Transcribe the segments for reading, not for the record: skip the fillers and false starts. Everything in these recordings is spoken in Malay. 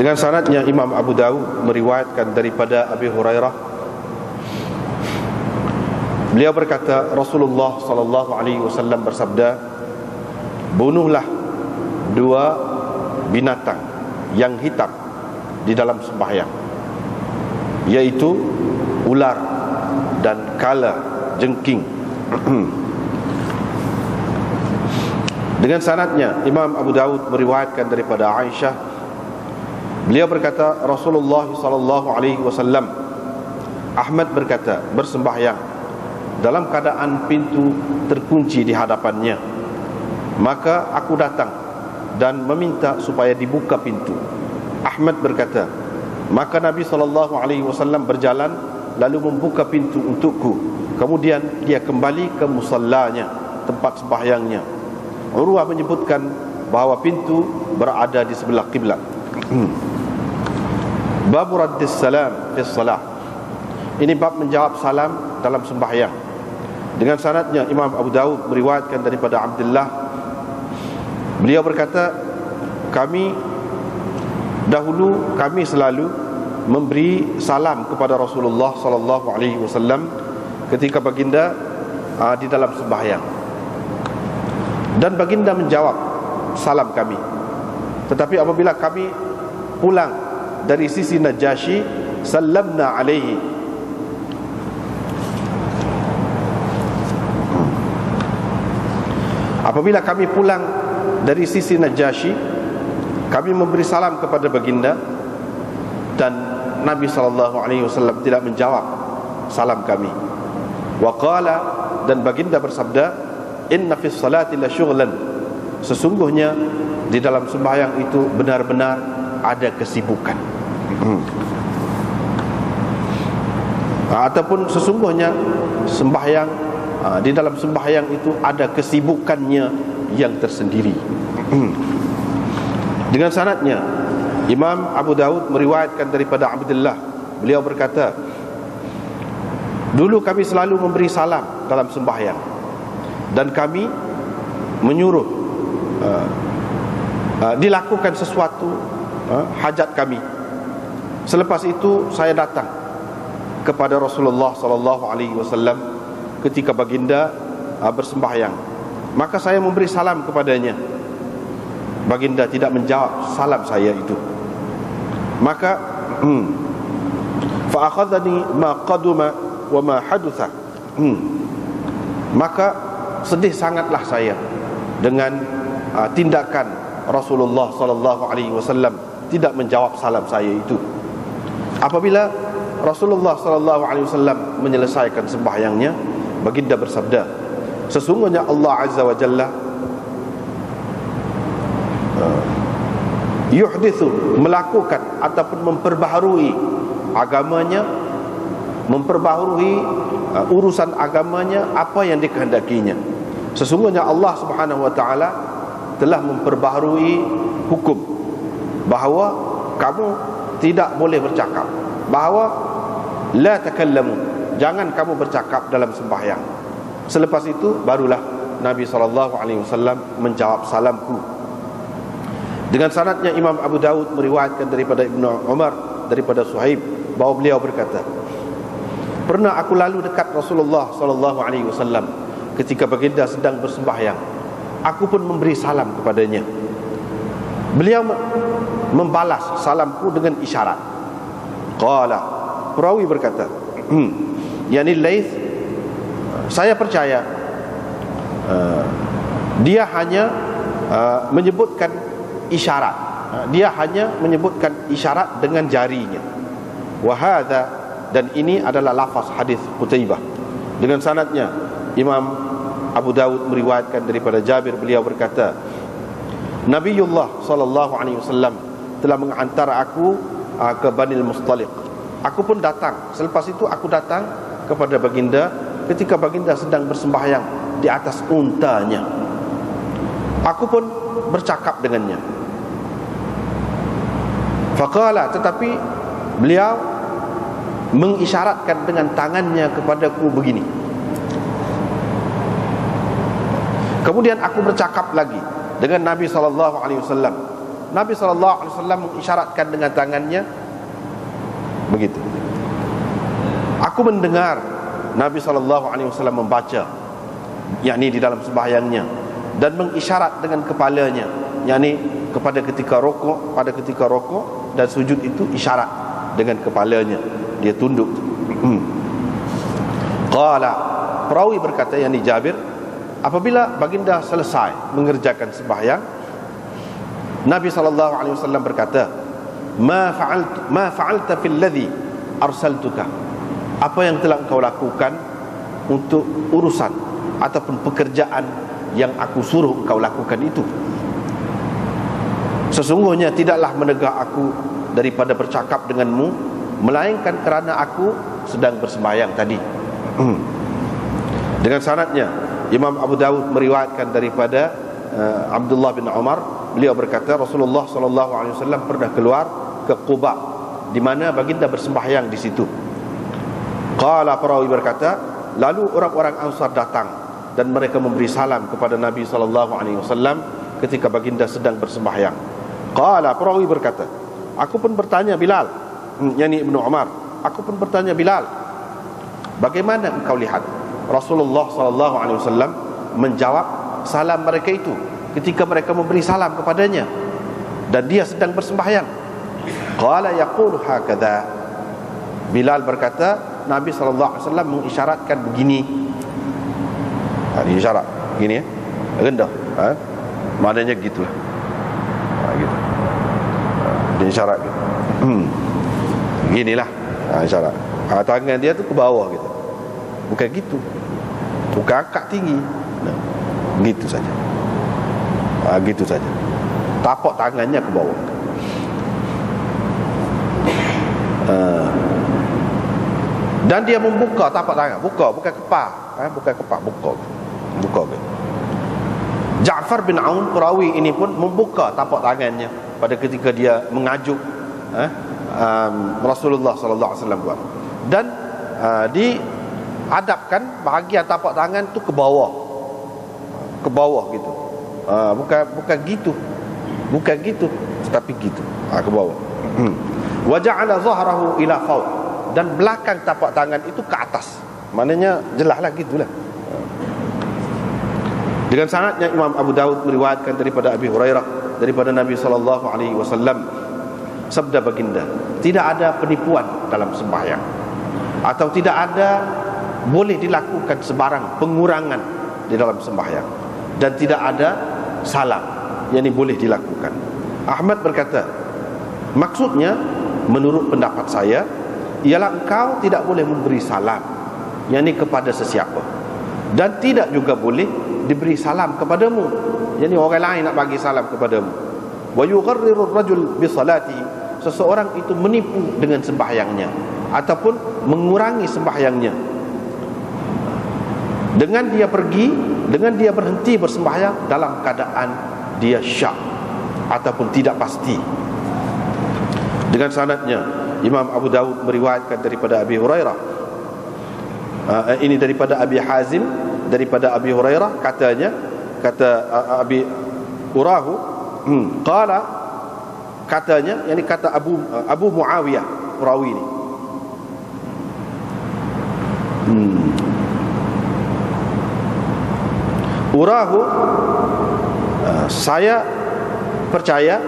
Dengan sanadnya Imam Abu Dawud meriwayatkan daripada Abi Hurairah, beliau berkata, Rasulullah sallallahu alaihi wasallam bersabda, bunuhlah dua binatang yang hitam di dalam sembahyang, yaitu ular dan kala jengking. Dengan sanadnya Imam Abu Dawud meriwayatkan daripada Aisyah, beliau berkata, Rasulullah sallallahu alaihi wasallam, Ahmad berkata, bersembahyang dalam keadaan pintu terkunci di hadapannya, maka aku datang dan meminta supaya dibuka pintu. Ahmad berkata, maka Nabi sallallahu alaihi wasallam berjalan lalu membuka pintu untukku. Kemudian dia kembali ke musallanya, tempat sembahyangnya. Urwah menyebutkan bahawa pintu berada di sebelah kiblat. Bab raddis salam fi shalah. Ini bab menjawab salam dalam sembahyang. Dengan sanadnya Imam Abu Dawud meriwayatkan daripada Abdullah, beliau berkata, kami selalu memberi salam kepada Rasulullah sallallahu alaihi wasallam ketika baginda di dalam sembahyang, dan baginda menjawab salam kami. Tetapi apabila kami pulang dari sisi Najasyi, sallamna alaihi. Apabila kami pulang dari sisi Najasyi, kami memberi salam kepada baginda, dan Nabi SAW tidak menjawab salam kami. Wa qala, dan baginda bersabda, inna fis salati la syughlan, sesungguhnya di dalam sembahyang itu benar-benar ada kesibukan. Ataupun sesungguhnya sembahyang, di dalam sembahyang itu ada kesibukannya yang tersendiri. Dengan sanadnya Imam Abu Dawud meriwayatkan daripada Abdullah, beliau berkata, dulu kami selalu memberi salam dalam sembahyang, dan kami menyuruh dilakukan sesuatu hajat kami. Selepas itu saya datang kepada Rasulullah sallallahu alaihi wasallam ketika baginda bersembahyang, maka saya memberi salam kepadanya. Baginda tidak menjawab salam saya itu. Maka fa akhadhani ma qaduma wa ma hadutha. Maka sedih sangatlah saya dengan tindakan Rasulullah sallallahu alaihi wasallam tidak menjawab salam saya itu. Apabila Rasulullah sallallahu alaihi wasallam menyelesaikan sembahyangnya, baginda bersabda, sesungguhnya Allah Azza wa Jalla yuhdithu, melakukan ataupun memperbaharui agamanya, memperbaharui urusan agamanya apa yang dikehendakinya. Sesungguhnya Allah Subhanahu wa taala telah memperbaharui hukum bahawa kamu tidak boleh bercakap, bahawa la takallamu, jangan kamu bercakap dalam sembahyang. Selepas itu barulah Nabi SAW menjawab salamku. Dengan sanadnya Imam Abu Dawud meriwayatkan daripada Ibnu Umar, daripada Suhaib, bahawa beliau berkata, pernah aku lalu dekat Rasulullah SAW ketika baginda sedang bersembahyang. Aku pun memberi salam kepadanya. Beliau membalas salamku dengan isyarat. Qala, perawi berkata, yani Laith, saya percaya dia hanya menyebutkan isyarat, dia hanya menyebutkan isyarat dengan jarinya. Wa hadza, dan ini adalah lafaz hadis Qutaibah. Dengan sanadnya Imam Abu Dawud meriwayatkan daripada Jabir, beliau berkata, Nabiullah sallallahu alaihi wasallam telah menghantar aku ke Banil Mustaliq. Aku pun datang. Selepas itu aku datang kepada baginda ketika baginda sedang bersembahyang di atas untanya. Aku pun bercakap dengannya. Faqala, tetapi beliau mengisyaratkan dengan tangannya kepadaku begini. Kemudian aku bercakap lagi dengan Nabi SAW. Nabi SAW mengisyaratkan dengan tangannya begitu. Aku mendengar Nabi SAW membaca, yakni di dalam sembahyangnya, dan mengisyarat dengan kepalanya, yakni kepada ketika rokok, pada ketika rokok dan sujud itu isyarat dengan kepalanya, dia tunduk. Qala, perawi berkata, yakni Jabir, apabila baginda selesai mengerjakan sembahyang, Nabi SAW berkata, ma fa'alta fil ladhi arsaltuka, apa yang telah engkau lakukan untuk urusan ataupun pekerjaan yang aku suruh engkau lakukan itu. Sesungguhnya tidaklah menegah aku daripada bercakap denganmu, melainkan kerana aku sedang bersembahyang tadi. Dengan sanadnya, Imam Abu Dawud meriwayatkan daripada Abdullah bin Umar, beliau berkata Rasulullah SAW pernah keluar ke Quba, di mana baginda bersembahyang di situ. Qala, perawi berkata, lalu orang-orang Ansar datang dan mereka memberi salam kepada Nabi SAW ketika baginda sedang bersembahyang. Qala, perawi berkata, aku pun bertanya Bilal, yakni Ibnu Umar, aku pun bertanya Bilal, bagaimana engkau lihat Rasulullah SAW menjawab salam mereka itu ketika mereka memberi salam kepadanya dan dia sedang bersembahyang? Qala yaqulu hakadha, Bilal berkata, Nabi SAW mengisyaratkan begini. Ini isyarat begini ya, rendah, maknanya gitulah, gitu. Dia isyarat gitu. Beginilah isyarat. Tangan dia tu ke bawah gitu, bukan gitu, bukan angkat tinggi. Gitu saja. Gitu saja. Tapak tangannya ke bawah. Dan dia membuka tapak tangan, bukan kepal, bukan kepal, buka. Ja'far bin Aun, perawi ini pun membuka tapak tangannya pada ketika dia mengajuk Rasulullah SAW buat. Dan diadapkan bahagian tapak tangan tu ke bawah gitu. Bukan gitu, tetapi gitu, ke bawah. Wa ja'ala zahrahu ila fawq, dan belakang tapak tangan itu ke atas. Maknanya jelaslah gitulah. Dengan sanadnya Imam Abu Dawud meriwayatkan daripada Abi Hurairah, daripada Nabi SAW, sabda baginda, tidak ada penipuan dalam sembahyang, atau tidak ada boleh dilakukan sebarang pengurangan di dalam sembahyang, dan tidak ada salam yang boleh dilakukan. Ahmad berkata, maksudnya menurut pendapat saya ialah engkau tidak boleh memberi salam, yakni kepada sesiapa, dan tidak juga boleh diberi salam kepadamu, yakni orang lain nak bagi salam kepadamu. Wa yugharriru ar-rajul bi salatihi, seseorang itu menipu dengan sembahyangnya ataupun mengurangi sembahyangnya dengan dia berhenti bersembahyang dalam keadaan dia syak ataupun tidak pasti. Dengan sanadnya Imam Abu Dawud meriwayatkan daripada Abi Hurairah, ini daripada Abi Hazim, daripada Abi Hurairah, kata Abi Urahu, qala, katanya, yakni kata Abu Muawiyah perawi ini, Urahu, saya percaya,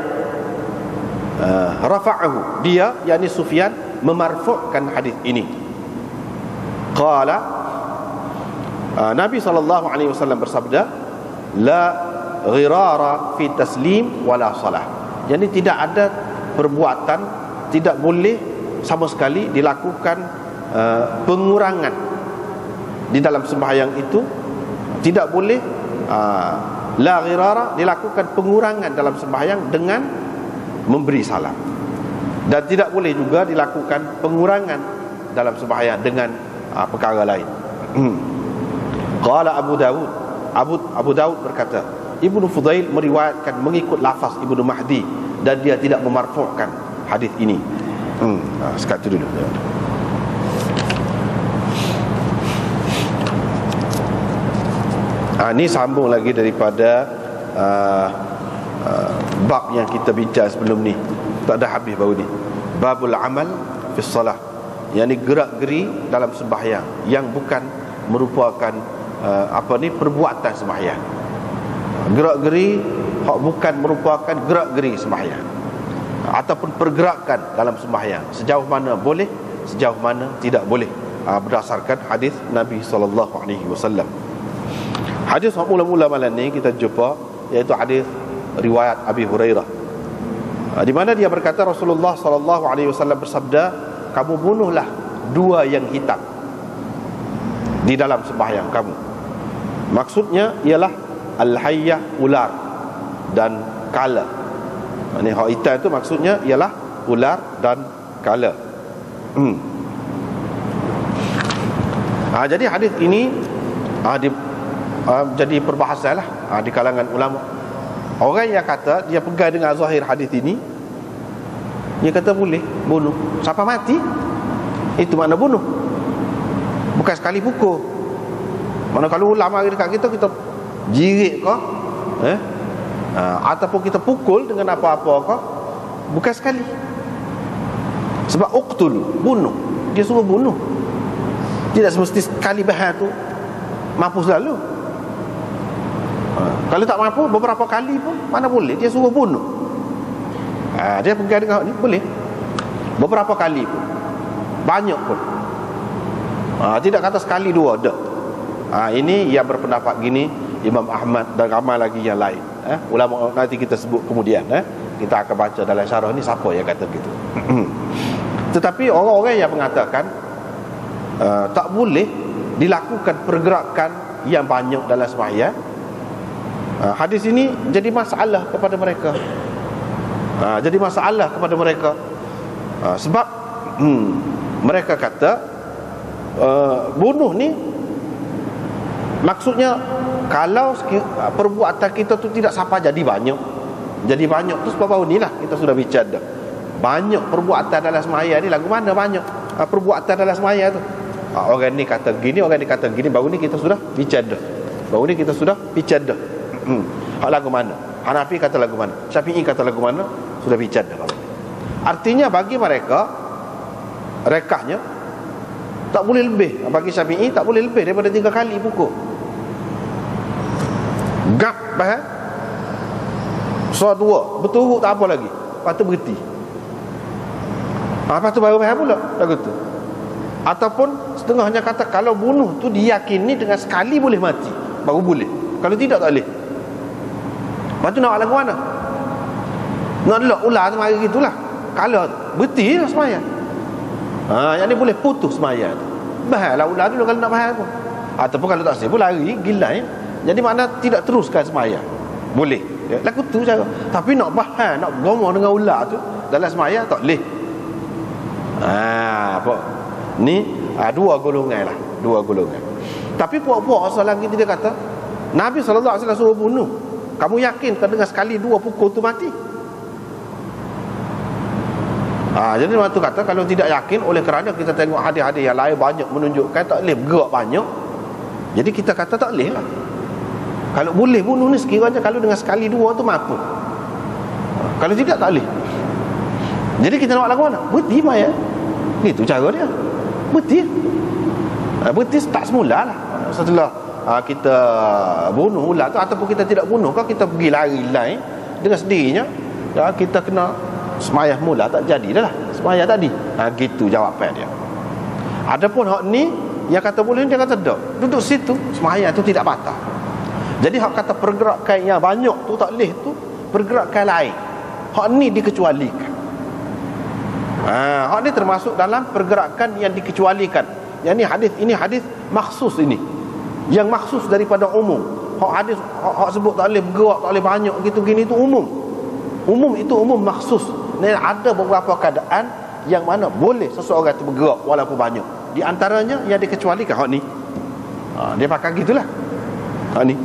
rafa'ahu, dia, yakni Sufyan, memarfu'kan hadis ini. Qala, Nabi SAW bersabda, la ghirara fi taslim wala salah, jadi tidak ada perbuatan, tidak boleh sama sekali dilakukan pengurangan di dalam sembahyang itu. Tidak boleh la ghirara, dilakukan pengurangan dalam sembahyang dengan memberi salam, dan tidak boleh juga dilakukan pengurangan dalam sembahyang dengan perkara lain. Qala Abu Dawud, Abu Dawud berkata, Ibnu Fudail meriwayatkan mengikut lafaz Ibnu Mahdi, dan dia tidak memarfu'kan hadis ini. Sekat itu dulu. Ini sambung lagi daripada bab yang kita bincang sebelum ni, tak ada habis baru ni. Babul amal fi salah, yang ni gerak-geri dalam sembahyang yang bukan merupakan perbuatan sembahyang. Gerak-geri hak bukan merupakan gerak-geri sembahyang, ataupun pergerakan dalam sembahyang, sejauh mana boleh, sejauh mana tidak boleh, berdasarkan hadis Nabi SAW. Hadis yang mula-mula malam ni kita jumpa, iaitu hadis riwayat Abi Hurairah, di mana dia berkata Rasulullah SAW bersabda, kamu bunuhlah dua yang hitam di dalam sembahyang kamu. Maksudnya ialah al-hayyah, ular, dan kala. Ini hak hitam itu maksudnya ialah ular dan kala. Jadi hadis ini jadi perbahasan lah di kalangan ulama. Orang yang kata dia pegang dengan zahir hadis ini, dia kata boleh bunuh siapa mati. Itu makna bunuh, bukan sekali pukul. Mana kalau ulama mari dekat kita, kita jirik ke, ataupun kita pukul dengan apa-apa ke, bukan sekali. Sebab uqtul, bunuh, dia suruh bunuh. Tidak semesti sekali bahar tu mampu selalu. Kalau tak mampu beberapa kali pun mana boleh, dia suruh bunuh. Dia pegang dengan ni boleh beberapa kali pun, banyak pun. Tidak kata sekali dua dah. Ini yang berpendapat gini Imam Ahmad dan ramai lagi yang lain. Ulama nanti kita sebut kemudian. Kita akan baca dalam syarah ni siapa yang kata begitu. Tetapi orang-orang yang mengatakan tak boleh dilakukan pergerakan yang banyak dalam sembahyang, hadis ini jadi masalah kepada mereka. Jadi masalah kepada mereka, sebab mereka kata bunuh ni maksudnya kalau perbuatan kita tu tidak sampai jadi banyak. Jadi banyak tu sebab baru ni lah kita sudah bicara banyak perbuatan dalam sembahyang ni. Lagu mana banyak perbuatan dalam sembahyang tu? Orang ni kata gini, orang ni kata gini, baru ni kita sudah bicara. Baru ni kita sudah bicara. Hak lagu mana? Hanafi kata lagu mana? Syafi'i kata lagu mana? Sudah bicara. Artinya bagi mereka rekahnya tak boleh lebih. Bagi Syafi'i tak boleh lebih daripada 3 kali pukul. Gap bahar, so 2 berturut tak apa lagi, lepas tu berhenti. Lepas tu baru bahar pula lagu tu. Ataupun setengahnya kata kalau bunuh tu diyakini dengan sekali boleh mati, baru boleh. Kalau tidak tak boleh. Lepas tu nak lagu mana? Nak delok ular tu mari gitulah. Kalau berhenti lah sembahyang. Yang ni boleh putus sembahyang tu. Baharlah ular dulu kalau nak bahar pun. Ataupun kalau tak siap pun lari gilai. Jadi makna tidak teruskan sembahyang. Boleh. Lagu tu cara. Tapi nak bahar, nak bergomor dengan ular tu dalam sembahyang tak boleh. Apa? Ni dua golongan lah, dua golongan. Tapi puak-puak asal lagi dia kata Nabi SAW suruh bunuh. Kamu yakin kan dengan sekali 2 pukul tu mati? Jadi waktu kata kalau tidak yakin, oleh kerana kita tengok hadis-hadis yang lain banyak menunjukkan tak boleh bergerak banyak, jadi kita kata tak boleh lah. Kalau boleh bunuh ni sekiranya kalau dengan sekali 2 tu mampu. Kalau tidak tak boleh. Jadi kita nak lagu mana? Berhenti maya. Itu cara dia. Berhenti tak semula lah. Setelah kita bunuh ular tu, ataupun kita tidak bunuh, kalau kita pergi lari lain dengan sendirinya, kita kena semayah mula, tak jadi dah lah semayah tadi. Gitu jawapan dia. Adapun hak ni yang kata boleh, dia kata tak, duduk situ semayah tu tidak batal. Jadi hak kata pergerakan yang banyak tu tak boleh, tu pergerakan lain. Hak ni dikecualikan. Hak ni termasuk dalam pergerakan yang dikecualikan. Yang ni hadis, ini hadis maksus, ini yang maksus daripada umum. Hak hadis hak sebut tak boleh bergerak, tak boleh banyak gitu gini, itu umum. Umum itu umum maksus. Dan ada beberapa keadaan yang mana boleh seseorang itu bergerak walaupun banyak. Di antaranya yang dikecualikan hak ni. Dia pakai gitulah hak ni.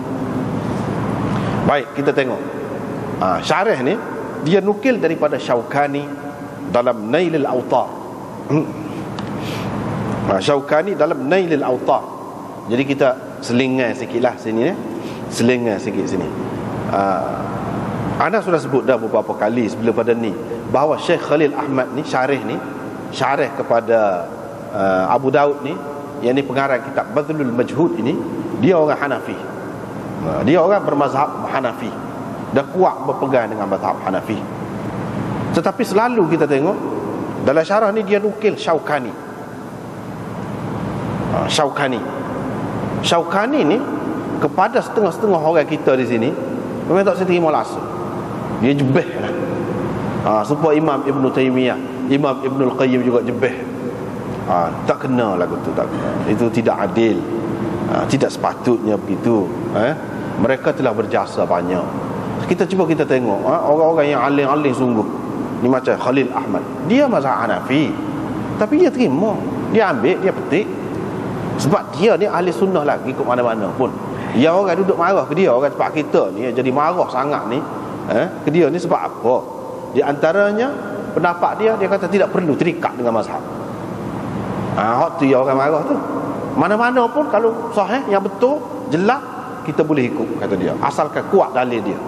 Baik, kita tengok syarah ni dia nukil daripada Syaukani dalam Nailul Awtar. Syaukani dalam Nailul Awtar. Jadi kita selingan sikitlah sini, selingan sikit sini. Ana sudah sebut dah beberapa kali sebelum pada ni bahawa Syekh Khalil Ahmad ni syarih kepada Abu Daud ni, yang ni pengarang kitab Badlul Majhud ini, dia orang Hanafi. Dia orang bermazhab Hanafi dan kuat berpegang dengan mazhab Hanafi. Tetapi selalu kita tengok dalam syarah ni dia nukil Syaukani. Syaukani ni kepada setengah-setengah orang kita di sini memang tak terima langsung. Dia jebeh lah. Supaya Imam Ibn Taymiyah, Imam Ibn Al-Qayyim juga jebeh. Tak kena lagu tu, tak kena. Itu tidak adil. Tidak sepatutnya begitu. Mereka telah berjasa banyak. Kita cuba kita tengok orang-orang yang alim-alim sungguh. Ni macam Khalil Ahmad, dia mazhab Hanafi, tapi dia terima, dia ambil, dia petik. Sebab dia ni ahli sunnah lagi ke mana-mana pun. Yang orang duduk marah ke dia, orang tempat kita ni jadi marah sangat ni ke dia ni sebab apa? Di antaranya pendapat dia kata tidak perlu terikat dengan mazhab. Hak tu yang orang marah tu. Mana-mana pun kalau sahih yang betul jelas kita boleh ikut, kata dia, asalkan kuat dalil dia.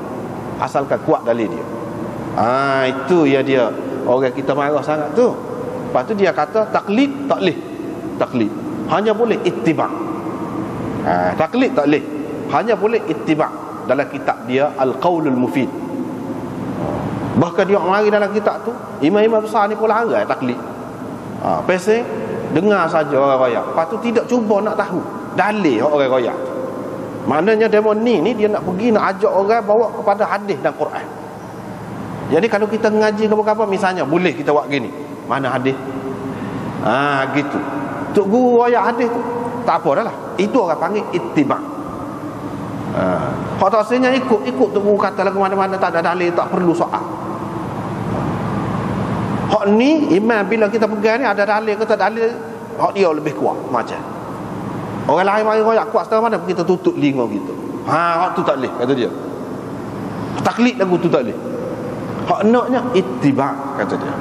Itu ya dia orang kita marah sangat tu. Lepas tu dia kata taklid hanya boleh ittiba'. Taklid tak boleh, hanya boleh ittiba' dalam kitab dia Al-Qaulul Mufid. Bahkan dia mari dalam kitab tu, imam-imam besar ni pun larang taklid. Pasal dengar saja orang royak, lepas tu tidak cuba nak tahu dalil orang royak. Maknanya demo ni dia nak pergi nak ajak orang bawa kepada hadis dan Quran. Jadi kalau kita ngaji apa-apa misalnya, boleh kita buat gini, mana hadis? Gitu. Tok guru royak hadis tu tak apa dah lah. Itu orang panggil ittiba'. Hak tak sebenarnya ikut tok guru kata lagu mana-mana, tak ada dalil, tak perlu soal. Hak ni imam bila kita pegang ni ada dalil ke tak dalil, hak dia lebih kuat macam. Orang lain mari royak kuat setengah mana kita tutup telinga kita. Hak tu tak boleh, kata dia. Taklid lagu tu tak boleh. Hak naknya ittiba', kata dia.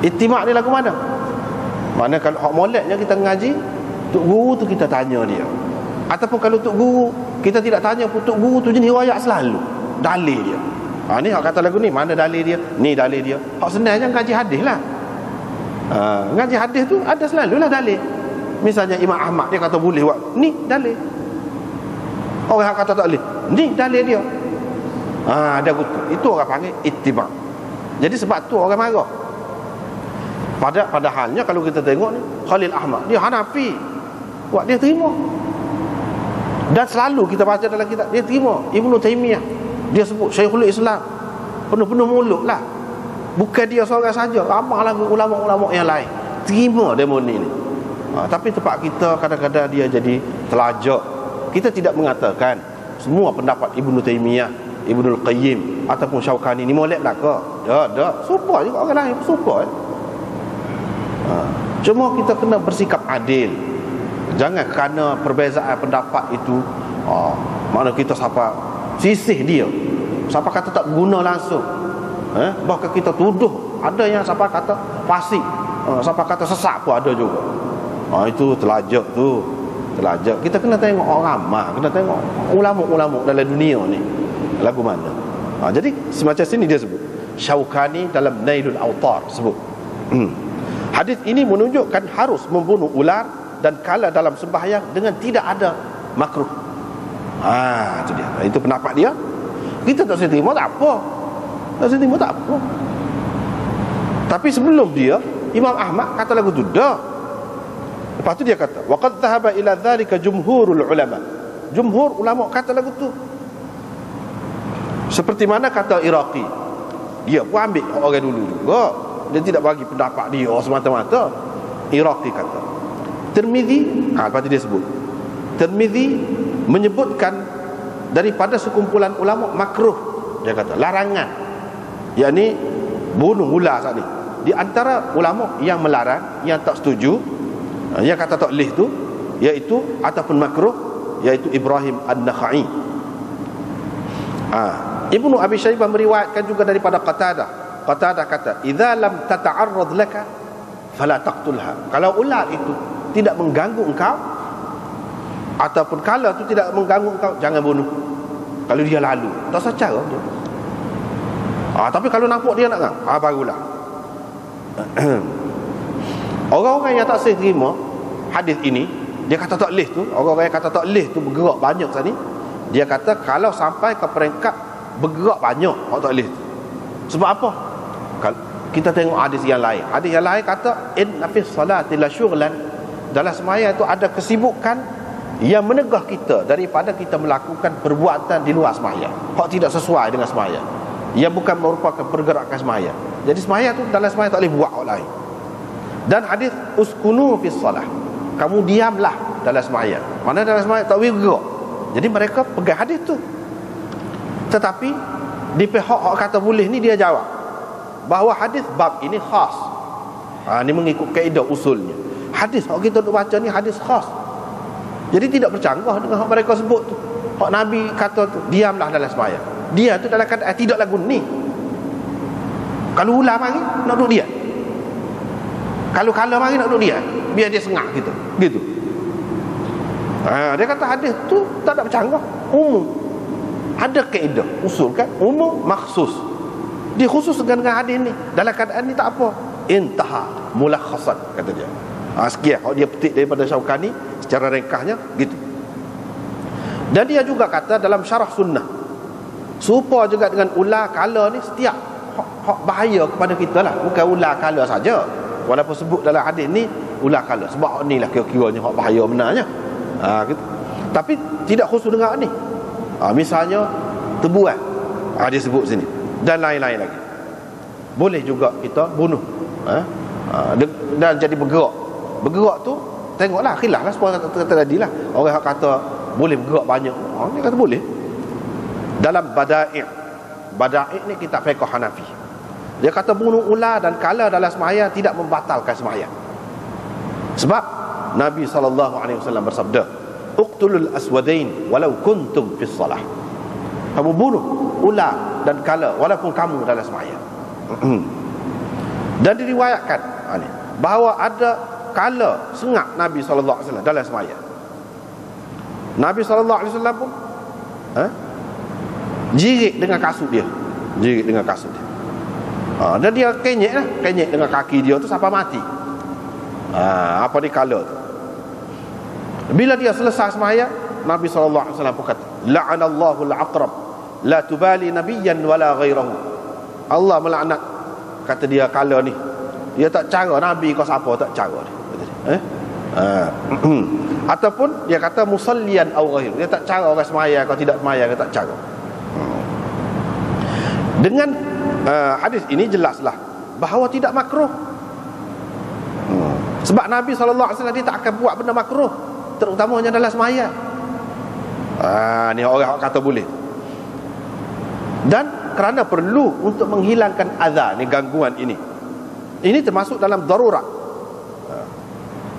Ittiba' ni lagu mana? Mana kalau hak moleknya kita ngaji, tok guru tu kita tanya dia. Ataupun kalau tok guru kita tidak tanya pun, tok guru tu jenis royak selalu dalil dia. Ni hak kata lagu ni, mana dalil dia? Ni dalil dia. Hak senangnya ngaji hadis lah. Ngaji hadis tu ada selalulah dalil. Misalnya Imam Ahmad dia kata boleh buat, ni dalil. Orang kata tak boleh, ni dalil dia. Ada gitu. Itu orang panggil ittiba'. Jadi sebab tu orang marah. Padahalnya kalau kita tengok ni, Khalil Ahmad dia Hanafi, buat dia terima. Dan selalu kita baca dalam kitab dia terima. Ibn Taymiyah dia sebut Syekhul Islam, penuh-penuh mulut lah. Bukan dia seorang saja, ramai lagi ulama-ulama yang lain terima demo ni. Tapi tempat kita kadang-kadang dia jadi telajak. Kita tidak mengatakan semua pendapat Ibn Taymiyah, Ibn Al-Qayyim ataupun Syaukani ni molek belaka. Dah. Supa juga orang lain, supa. Cuma kita kena bersikap adil. Jangan kerana perbezaan pendapat itu mana kita siapa sisih dia, siapa kata tak guna langsung, bahkan kita tuduh. Ada yang siapa kata fasik, siapa kata sesat pun ada juga. Itu telajak tu. Telajak. Kita kena tengok orang ramah, kena tengok ulama-ulama dalam dunia ni lagu mana. Jadi semacam sini dia sebut Syaukani dalam Nailul Awtar sebut hadis ini menunjukkan harus membunuh ular dan kala dalam sembahyang dengan tidak ada makruh. Itu dia. Itu pendapat dia. Kita tak terima tak apa. Tapi sebelum dia Imam Ahmad kata lagu tu dah. Lepas tu dia kata wa qad dhahaba ila dhalika jumhurul ulama. Jumhur ulama kata lagu tu. Seperti mana kata Iraqi. Dia pun ambil orang dulu juga. Dia tidak bagi pendapat dia semata-mata. Iraqi kata Tirmizi, lepas tu dia sebut Tirmizi menyebutkan daripada sekumpulan ulama makruh, dia kata larangan, yakni bunuh ular saat ni. Di antara ulama yang melarang, yang tak setuju, yang kata tak boleh tu, iaitu ataupun makruh, iaitu Ibrahim An-Nakhai. Ibnu Abi Syaibah meriwayatkan juga daripada Qatadah kata idza lam tata'arrad laka fala taqtulha. Kalau ular itu tidak mengganggu engkau, ataupun kala tu tidak mengganggu engkau, jangan bunuh. Kalau dia lalu tak secara dia. Tapi kalau nampak dia nak kan, barulah. Orang-orang yang tak boleh terima hadis ini, dia kata tak boleh tu, orang-orang yang kata tak boleh tu bergerak banyak tadi, dia kata kalau sampai ke peringkat bergerak banyak, orang tak boleh tu. Sebab apa? Kita tengok hadis yang lain. Hadis yang lain kata inna fi salati la syughlan, dalam sembahyang itu ada kesibukan yang menegah kita daripada kita melakukan perbuatan di luar sembahyang, hak tidak sesuai dengan sembahyang, yang bukan merupakan pergerakan sembahyang. Jadi sembahyang tu, dalam sembahyang tak boleh buat hak lain. Dan hadis uskunu fi salah, kamu diamlah dalam sembahyang. Mana dalam sembahyang tak boleh bergerak. Jadi mereka pegang hadis tu. Tetapi di pihak hak kata boleh ni, dia jawab bahawa hadis bab ini khas. Ni mengikut kaedah usulnya. Hadis hak kita duk baca ni hadis khas. Jadi tidak bercanggah dengan hak mereka sebut tu. Hak Nabi kata tu, diamlah dalam sembahyang. Dia tu dalam keadaan tidak lagu ni. Kalau ular mari nak duduk dia. Kalau kala mari nak duduk dia, biar dia sengak kita. Gitu. Dia kata hadis tu tak ada bercanggah, umum. Ada kaedah usul kan, umum makhsus. Dia khusus dengan hadis ni. Dalam keadaan ni tak apa. Intaha mulakhasan, kata dia. Sekian kalau dia petik daripada Syaukani secara ringkasnya gitu. Dan dia juga kata dalam syarah sunnah, serupa juga dengan ular kala ni, setiap hak bahaya kepada kita lah, bukan ular kala saja. Walaupun sebut dalam hadis ni ular kala, sebab ni lah kira-kiranya hak bahaya benarnya. Gitu. Tapi tidak khusus dengan ni. Misalnya tebuan, dia sebut sini, dan lain-lain lagi. Boleh juga kita bunuh, dan jadi bergerak. Bergerak tu tengoklah, khilaf lah seperti kata tadi lah. Orang yang kata boleh bergerak banyak, dia kata boleh. Dalam Bada'i' ni kitab fiqh Hanafi, dia kata bunuh ular dan kala dalam sembahyang tidak membatalkan sembahyang. Sebab Nabi SAW bersabda, uqtulul aswadain walau kuntum fis salah. Kamu bunuh ular dan kala walaupun kamu dalam sembahyang. Dan diriwayatkan bahawa ada kala sengak Nabi SAW dalam sembahyang. Nabi SAW pun jirik dengan kasut dia. Jirik dengan kasut dia. Dan dia kenyek lah, kenyek dengan kaki dia tu sampai mati. Apa ni kala tu. Bila dia selesai sembahyang, Nabi SAW pun kata, la'anallahu al-aqrab la tubali nabiyyan wala ghairahu. Allah melaknat, kata dia kala ni, dia tak cara Nabi kau siapa, tak cara dia. Ataupun dia kata musallian aw ghair, dia tak cara orang sembahyang kau tidak sembahyang, dia tak cara. Dengan hadis ini jelaslah bahawa tidak makruh. Sebab Nabi SAW dia tak akan buat benda makruh, terutamanya dalam sembahyang. Ni orang kata boleh. Dan kerana perlu untuk menghilangkan azab ni, gangguan ini. Ini termasuk dalam darurat.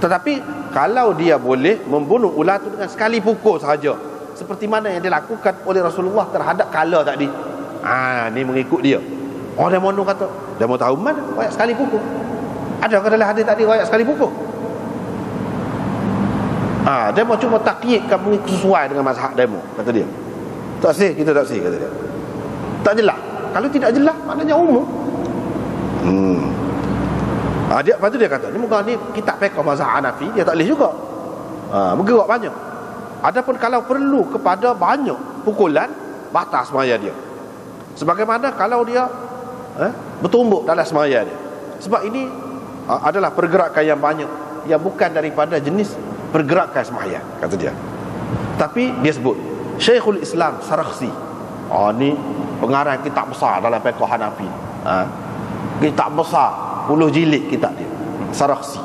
Tetapi kalau dia boleh membunuh ular itu dengan sekali pukul sahaja, seperti mana yang dilakukan oleh Rasulullah terhadap kala tadi, ni mengikut dia. Dia mau kata, dia mau tahu mana royak sekali pukul. Adakah dalam hadis tadi royak sekali pukul? Dia mau cuma takyidkan mengikut sesuai dengan mazhab demo, kata dia. Tak sih, kita tak sih, kata dia. Tak jelas. Kalau tidak jelas, maknanya umum. Lepas tu dia kata, ni muka ni kitab fiqh mazhab Hanafi, dia tak boleh juga bergerak banyak. Adapun kalau perlu kepada banyak pukulan, batas sembahyang dia. Sebagaimana kalau dia bertumbuk dalam sembahyang dia. Sebab ini adalah pergerakan yang banyak, yang bukan daripada jenis pergerakan sembahyang, kata dia. Tapi dia sebut Syekhul Islam Sarakhsi, ni pengarang kitab besar dalam fiqh Hanafi, kitab besar 10 jilid kitab dia, Sarakhsi.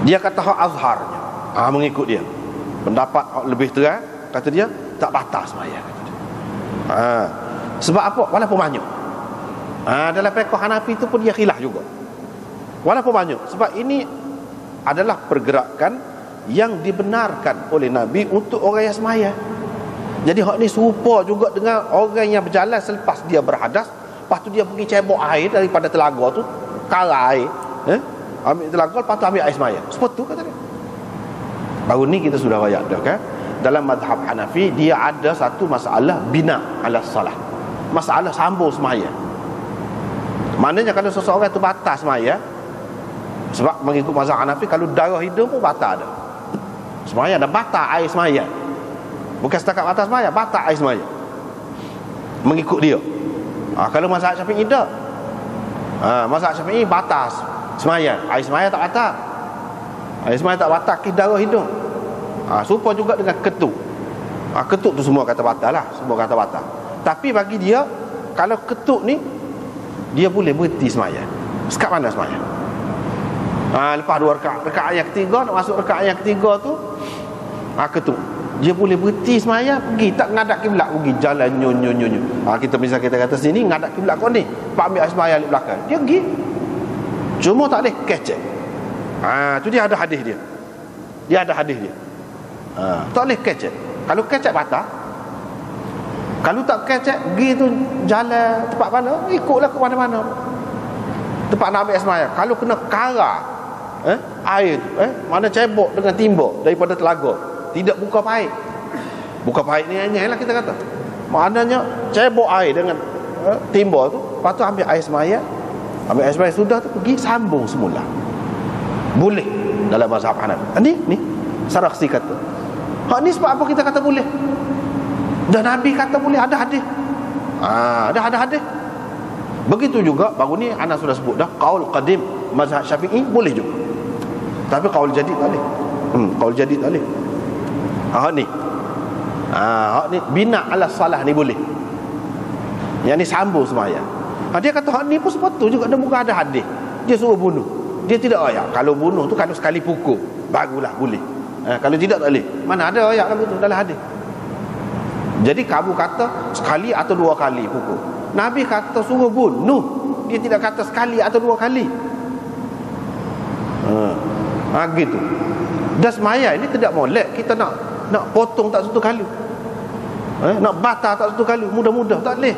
Dia kata hak azharnya, mengikut dia pendapat lebih terang, kata dia tak batas sembahyang, kata dia. Sebab apa? Walaupun banyak. Dalam fiqh Hanafi itu pun dia khilaf juga, walaupun banyak. Sebab ini adalah pergerakan yang dibenarkan oleh Nabi untuk orang yang sembahyang. Jadi hak ni serupa juga dengan orang yang berjalan selepas dia berhadas, lepas tu dia pergi cebok air daripada telaga tu, kalah air, ambil telaga, lepas tu ambil air sembahyang. Seperti tu, kata dia. Baru ni kita sudah rakyat dah kan. Dalam mazhab Hanafi, dia ada satu masalah bina ala salah. masalah sambung semaya. Maknanya kalau seseorang tu batas semaya, sebab mengikut mazhab Hanafi, kalau darah hidung pun batal dah semaya, dah batal air semaya. Bukan setakat batas semaya, batal air semaya mengikut dia. Kalau mazhab Syafi'i tak. Mazhab Syafi'i batas semaya, air semaya tak batal. Air semaya tak batal ke darah hidung. Serupa juga dengan ketuk. Ketuk tu semua kata batal lah, semua kata batal. Tapi bagi dia, kalau ketuk ni dia boleh berhenti semaya. Sekat mana semaya? Lepas 2 rakaat, rakaat yang ketiga, nak masuk rakaat yang ketiga tu, ketuk, dia boleh berhenti semaya, pergi tak ngadap kiblat, pergi jalan nyo. Kita misal kita kata sini ngadap kiblat kau ni, pak ambil semaya di belakang, dia pergi, cuma tak boleh kecek. Tu dia ada hadis dia. Dia ada hadis dia. Tak boleh kecek. Kalau kecek batal. Kalau tak kecek, pergi tu jalan tempat mana, ikutlah ke mana-mana tempat nak ambil semaya. Kalau kena kara air tu, mana cebok dengan timba daripada telaga, tidak buka paip. Buka paip ni lah kita kata. Maknanya cebok air dengan timba tu, lepas tu ambil air semaya. Ambil air semaya sudah tu, pergi sambung semula. Boleh dalam mazhab Hanafi. Ni Sarakhsi kata. Ni sebab apa kita kata boleh? Dan Nabi kata boleh, ada hadis. Ada hadis. Begitu juga baru ni ana sudah sebut dah, qaul qadim mazhab Syafi'i boleh juga. Tapi qaul jadid tak boleh. Qaul jadid tak boleh. Ni. Ni bina ala salah ni boleh. Yang ni sambung sembahyang. Dia kata hak ni pun sepatutnya juga, dia bukan ada hadis. Dia suruh bunuh. Dia tidak ayat. Kalau bunuh tu kalau sekali pukul barulah boleh. Kalau tidak tak boleh. Mana ada ayat lagu tu dalam hadis. Jadi kamu kata sekali atau 2 kali pukul. Nabi kata suruh bunuh. Dia tidak kata sekali atau 2 kali. Gitu. Dan semaya ini tidak molek kita nak potong tak satu kali. Nak batal tak satu kali, mudah-mudah tak boleh.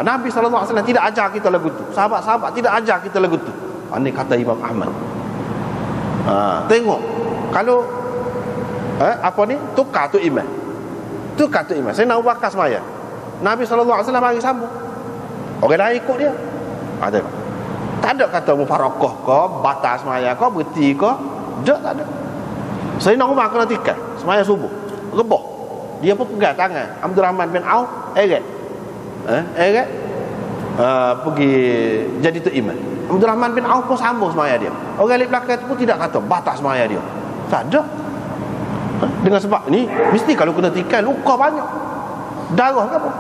Nabi SAW tidak ajar kita lagu tu. Sahabat-sahabat tidak ajar kita lagu tu. Ini kata Imam Ahmad. Tengok kalau tukar tu imam. Tukar tu imam. Saya nak bakar semaya. Nabi SAW bagi sambung. Orang lain ikut dia. Tengok. Tak ada kata mufarakah ke, batal semaya ke, berhenti ke. Tak ada. Saya nak Umar kena tikar semaya subuh, rebah. Dia pun pegang tangan Abdul Rahman bin Auf, pergi jadi tu imam. Abdul Rahman bin Auf pun sambung semaya dia. Orang di belakang tu pun tidak kata batal semaya dia. Tak ada. Dengan sebab ni mesti kalau kena tikar luka banyak, darah ke apa.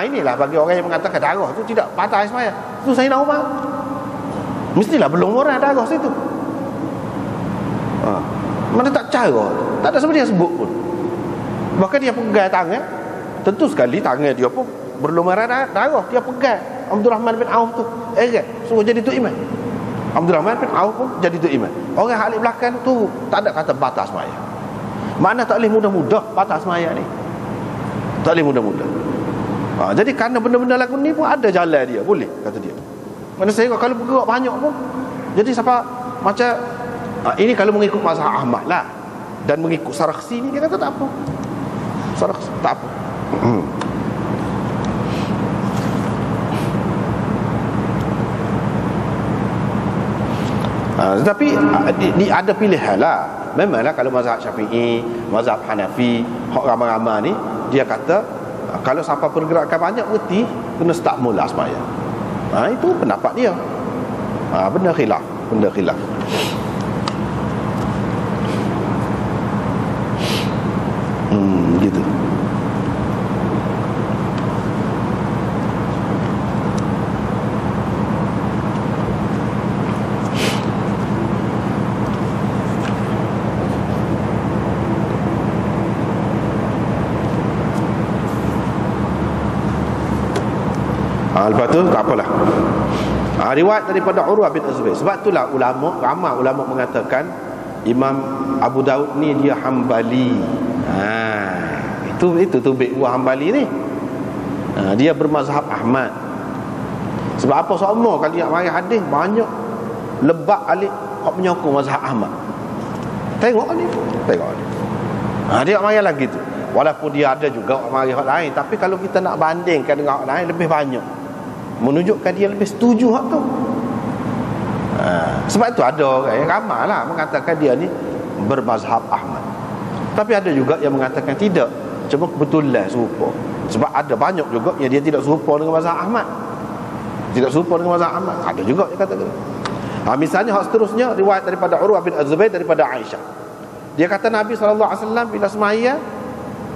Inilah bagi orang yang mengatakan darah tu tidak batal semaya. Tu saya nak Umar. Mestilah belum orang darah situ. Mana tak cara, tak ada sebenarnya sebut pun. Bahkan dia pegang tangan, tentu sekali tangan dia pun berlumuran darah. Dia pegang Abdul Rahman bin Auf tu, suruh jadi tu imam. Abdul Rahman bin Auf pun jadi tu imam. Orang halik belakang tu tak ada kata batas semaya. Mana tak boleh mudah-mudah batas semaya ni. Tak boleh mudah-mudah. Jadi kerana benda-benda lagu ni pun ada jalan dia, boleh kata dia. Mana saya kalau bergerak banyak pun, jadi siapa macam ini kalau mengikut mazhab Ahmad lah, dan mengikut Sarakhsi ni dia kata tak apa. Sarakhsi tak apa. Tetapi ada pilihan lah. Memanglah kalau mazhab Syafi'i, mazhab Hanafi, hak ramai-ramai ni, dia kata kalau sampai pergerakan banyak berhenti, kena start mula sembahyang. Itu pendapat dia. Benda khilaf. Gitu. Lepas tu tak apalah. Riwayat daripada Urwah bin Zubair. Sebab itulah ramai ulama mengatakan Imam Abu Daud ni dia Hambali. Itu tubik buah Hambali ni. Dia bermazhab Ahmad. Sebab apa semua kali nak mari hadis banyak lebak alik hak menyokong mazhab Ahmad. Tengok ni. Dia nak mari lagi tu. Walaupun dia ada juga hak mari hak lain, tapi kalau kita nak bandingkan dengan hak lain, lebih banyak menunjukkan dia lebih setuju hak tu. Sebab itu ada orang yang ramai lah mengatakan dia ni bermazhab Ahmad. Tapi ada juga yang mengatakan tidak, cuma kebetulan serupa. Sebab ada banyak juga yang dia tidak serupa dengan mazhab Ahmad. Tidak serupa dengan mazhab Ahmad. Ada juga yang kata gitu. Misalnya hak seterusnya, riwayat daripada Urwah bin Az-Zubair daripada Aisyah. Dia kata Nabi SAW bila semaya,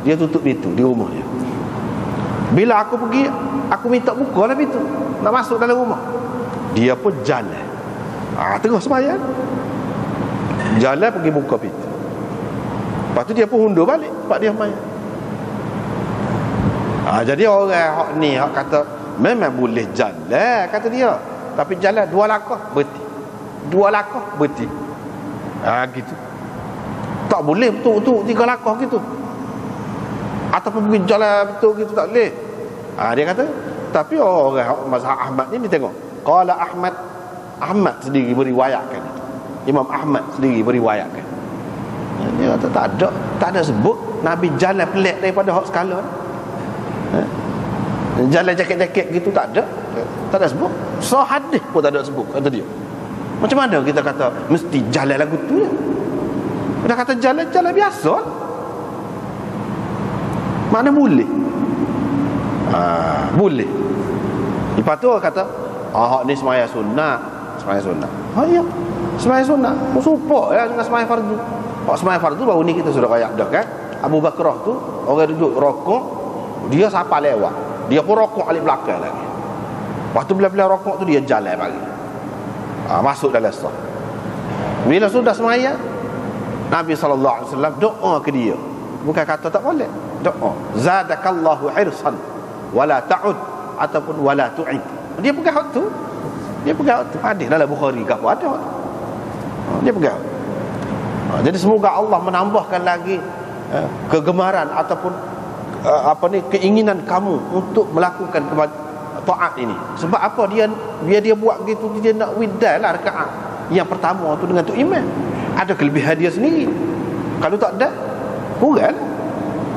dia tutup pintu di rumah dia. Bila aku pergi, aku minta buka lah pintu, nak masuk dalam rumah. Dia pun jalan, tengah sembahyang, jalan pergi buka pintu. Lepas tu dia pun undur balik sebab dia sembahyang. Jadi orang hak ni hak kata memang boleh jalan, kata dia, tapi jalan 2 langkah berhenti, 2 langkah berhenti, gitu. Tak boleh betul-betul 3 langkah gitu, ataupun pergi jalan betul gitu, tak boleh. Dia kata, tapi orang mazhab Ahmad ni tengok, qala Ahmad sendiri beriwayatkan, Imam Ahmad sendiri beriwayatkan. Dia kata tak ada sebut Nabi jalan pelik daripada hak skala ni. Jalan jaket-jaket gitu tak ada sebut. So hadis pun tak ada sebut, kata dia. Macam mana kita kata mesti jalan lagu tu ya? Dia kata jalan biasa, mana boleh? Boleh. Lepas tu orang kata hak ni sembahyang sunat. Ya, sembahyang sunat serupa ya dengan sembahyang fardu. Hak sembahyang fardu baru ni kita sudah kayak dah kan. Abu Bakrah tu orang duduk rokok, dia siapa lewat, dia pun rokok alik belakang lagi. Waktu bila rokok tu dia jalan bagi, masuk dalam sah. Bila sudah sembahyang, Nabi SAW doa ke dia, bukan kata tak boleh, doa zadakallahu hirsan wala ta'ud ataupun wala tu'id. Dia pegang hak tu, hadis dalam Bukhari ke apa ada, dia pegang. Jadi semoga Allah menambahkan lagi kegemaran ataupun keinginan kamu untuk melakukan taat ini. Sebab apa dia buat gitu, dia nak widal lah rakaat yang pertama tu dengan tu imam. Ada kelebihan dia sendiri. Kalau tak ada, kurang.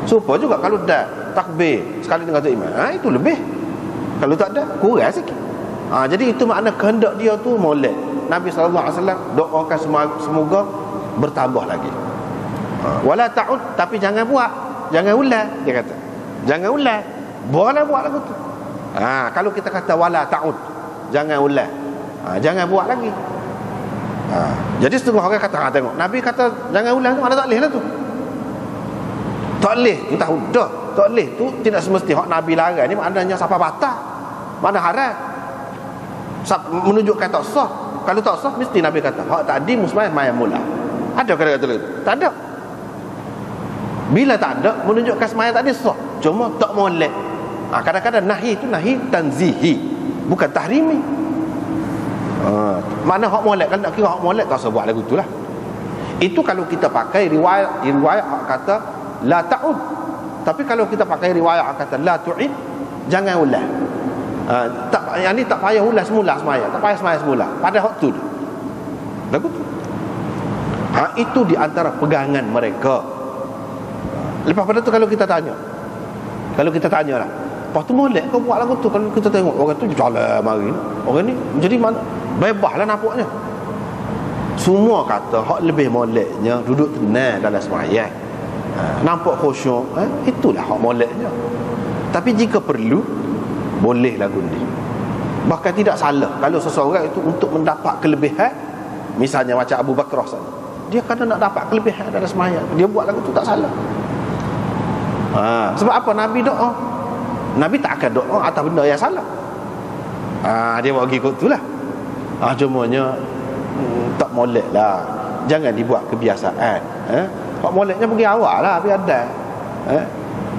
Supaya juga kalau dah takbir sekali dengan tu imam, itu lebih. Kalau tak ada, kurang sikit. Jadi itu makna kehendak dia tu molek. Nabi SAW doakan semoga bertambah lagi. Wala ta'ud, tapi jangan buat, jangan ulang, dia kata. Jangan ulang, boleh buat lagu tu. Kalau kita kata wala ta'ud, jangan ulang, jangan buat lagi. Jadi setengah orang kata, tengok Nabi kata jangan ulang tu, mana tak boleh lah tu. Tak boleh, kita dah tak boleh tu tidak semesti hak Nabi larang ni maknanya siapa batal, mana haram, menunjukkan tak sah. Kalau tak sah mesti Nabi kata hak tadi muslim main mula. Ada kata-kata tu? Tak ada. Bila tak ada menunjukkan semaya tadi sah, cuma tak molek. Kadang-kadang nahi tu nahi tanzihi, bukan tahrimi. Mana hak molek, kalau nak kira hak molek tak usah buat lagu tu lah. Itu kalau kita pakai riwayat hak kata la ta'ud. Tapi kalau kita pakai riwayat hak kata la tu'id, jangan ulang. Yang ni tak payah ulang semula semaya, tak payah semaya semula pada hak tu lagu tu. Itu di antara pegangan mereka. Lepas pada tu kalau kita tanya lah, lepas tu molek kau buat lagu tu. Kalau kita tengok orang tu jalan mari, orang ni jadi mana bebas lah nampaknya. Semua kata hak lebih moleknya duduk tenang dalam sembahyang, nampak khusyuk, itulah hak moleknya. Tapi jika perlu, boleh lagu ni. Bahkan tidak salah kalau seseorang itu untuk mendapat kelebihan. Misalnya macam Abu Bakrah sana, dia kadang nak dapat kelebihan dalam sembahyang, dia buat lagu tu tak salah. Sebab apa? Nabi doa, Nabi tak akan doa atas benda yang salah. Dia buat ikut tu lah. Cumanya tak molek lah, jangan dibuat kebiasaan. Hak moleknya pergi awal lah, biar ada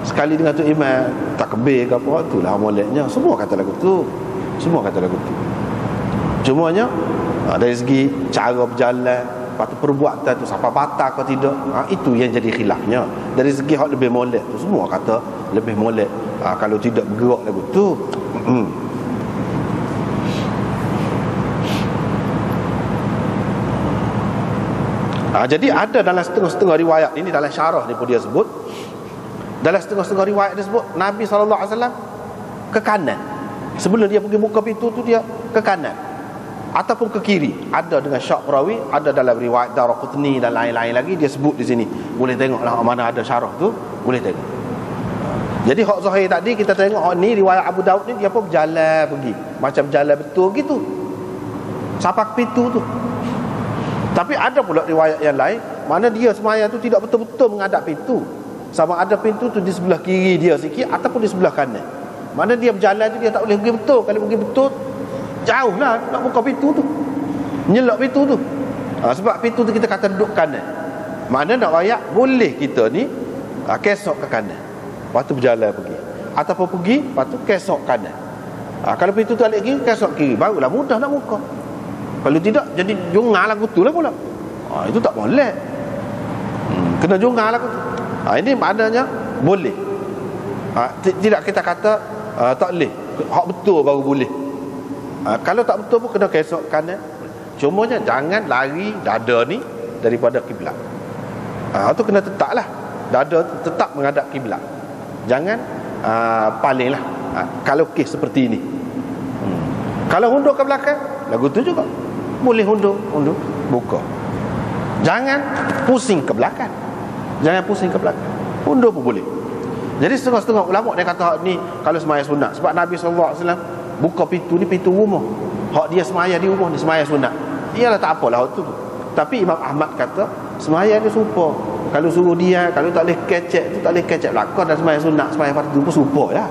sekali dengan tu imam takbir ke apa, tu lah moleknya. Semua kata lagu tu, cumanya dari segi cara berjalan, lepas tu perbuatan tu sampai batal ke tidak, itu yang jadi khilafnya. Dari segi hak lebih molek tu, semua kata lebih molek kalau tidak bergerak lagu tu. Jadi ada dalam setengah-setengah riwayat ini, dalam syarah ni pun dia sebut Dalam setengah-setengah riwayat disebut Nabi SAW ke kanan. Sebelum dia pergi buka pintu tu, dia ke kanan ataupun ke kiri. Ada dengan syak perawi, ada dalam riwayat Daraqutni dan lain-lain lagi, dia sebut di sini. Boleh tengoklah mana ada syarah tu, boleh tengok. Jadi hak zahir tadi kita tengok ni riwayat Abu Daud ni, dia pun berjalan pergi macam jalan betul gitu sampai ke pintu tu. Tapi ada pula riwayat yang lain mana dia semaya tu tidak betul-betul menghadap pintu, sama ada pintu tu di sebelah kiri dia sikit ataupun di sebelah kanan. Mana dia berjalan tu dia tak boleh pergi betul. Kalau pergi betul jauh lah nak buka pintu tu, nyelok pintu tu. Sebab pintu tu kita kata duduk kanan. Mana nak rayak boleh kita ni kesok ke kanan, lepas tu berjalan pergi, ataupun pergi lepas tu kesok kanan. Kalau pintu tu alik kiri, kesok kiri, barulah mudah nak buka. Kalau tidak jadi jungar lagu tu lah pula. Itu tak boleh. Kena jungar lagu tu. Ini maknanya boleh. Tidak kita kata tak boleh. Hak betul baru boleh. Kalau tak betul pun kena kesok kanan. Cumanya jangan lari dada ni daripada kiblat. Itu kena tetaplah. Dada tetap menghadap kiblat. Jangan palinglah. Kalau kes seperti ini. Kalau hundur ke belakang, lagu tu juga boleh hundur buka. Jangan pusing ke belakang. Jangan pusing ke belakang. Hundur pun boleh. Jadi setengah-setengah ulama dia kata hak ni kalau semaya sunat. Sebab Nabi SAW buka pintu ni pintu rumah. Hak dia semaya di rumah ni semaya sunat. Iyalah tak apalah hak tu. Tapi Imam Ahmad kata semaya ni serupa. Kalau suruh dia, kalau tak boleh kecek tu tak boleh kecek belakang, dan semaya sunat, semaya fardu pun serupa lah.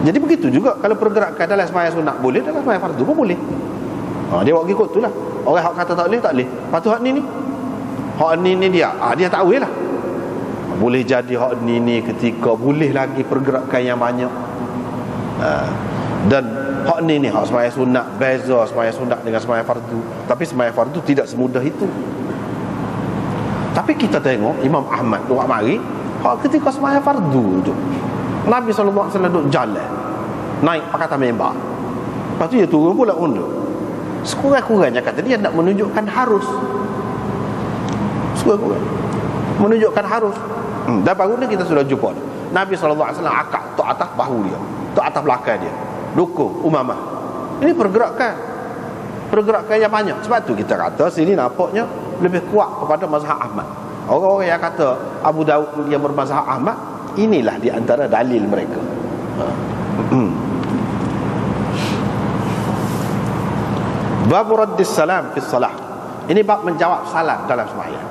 Jadi begitu juga kalau pergerakan dalam semaya sunat boleh, dalam semaya fardu pun boleh. Dia buat ikut tu lah. Orang hak kata tak boleh, tak boleh. Lepas tu hak ni dia tahu lah. Boleh jadi hak ni ketika boleh lagi pergerakan yang banyak. Dan hak ni hak semaya sunat beza semaya sunat dengan semaya fardu. Tapi semaya fardu tidak semudah itu. Tapi kita tengok Imam Ahmad buat mari hak ketika semaya fardu tu Nabi SAW duduk jalan naik pakatan mimbar. Lepas tu dia turun pula undur. Sekurang-kurangnya kata dia nak menunjukkan harus. Sekurang-kurang menunjukkan harus. Dan baru ni kita sudah jumpa Nabi SAW akak tok atas bahu dia, tok atas belakang dia, dukung Umamah. Ini pergerakan yang banyak. Sebab tu kita kata sini nampaknya lebih kuat kepada mazhab Ahmad. Orang-orang yang kata Abu Daud dia bermazhab Ahmad, inilah di antara dalil mereka. Bab raddis salam fi salah. Ini bab menjawab salam dalam sembahyang.